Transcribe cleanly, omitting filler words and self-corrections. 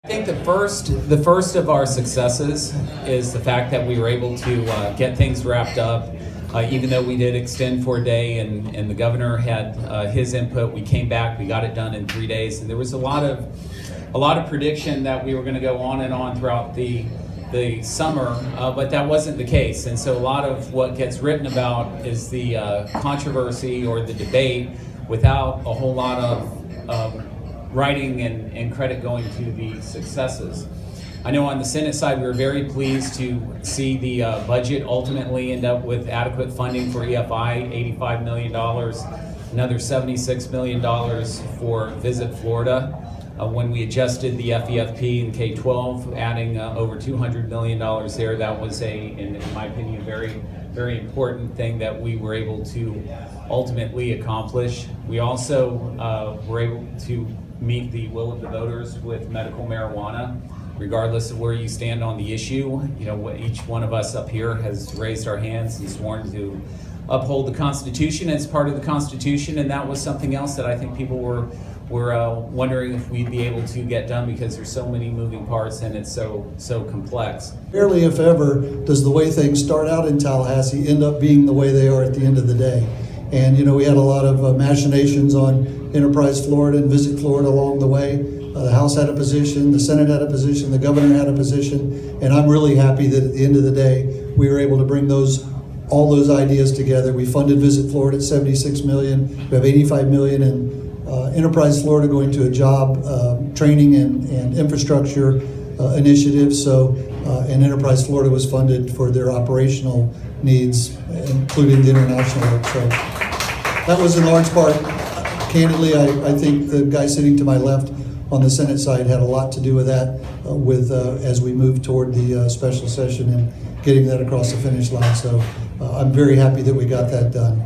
I think the first of our successes is the fact that we were able to get things wrapped up. Even though we did extend for a day and the governor had his input, we came back, we got it done in 3 days, and there was a lot of prediction that we were going to go on and on throughout the summer, but that wasn't the case. And so a lot of what gets written about is the controversy or the debate without a whole lot of writing and credit going to the successes. I know on the Senate side, we were very pleased to see the budget ultimately end up with adequate funding for EFI, $85 million, another $76 million for Visit Florida. When we adjusted the FEFP and K-12, adding over $200 million there, that was in my opinion, very, very important thing that we were able to ultimately accomplish. We also were able to meet the will of the voters with medical marijuana. Regardless of where you stand on the issue, you know, each one of us up here has raised our hands and sworn to uphold the Constitution as part of the Constitution, and that was something else that I think people were wondering if we'd be able to get done because there's so many moving parts and it's so complex. Rarely, if ever, does the way things start out in Tallahassee end up being the way they are at the end of the day. And you know, we had a lot of machinations on Enterprise Florida and Visit Florida along the way. The House had a position, the Senate had a position, the governor had a position, and I'm really happy that at the end of the day, we were able to bring all those ideas together. We funded Visit Florida at $76 million. We have $85 million in Enterprise Florida going to a job training and infrastructure initiative. So, and Enterprise Florida was funded for their operational needs, including the international work. So that was in large part, candidly, I think the guy sitting to my left on the Senate side had a lot to do with that, as we move toward the special session and getting that across the finish line. So I'm very happy that we got that done.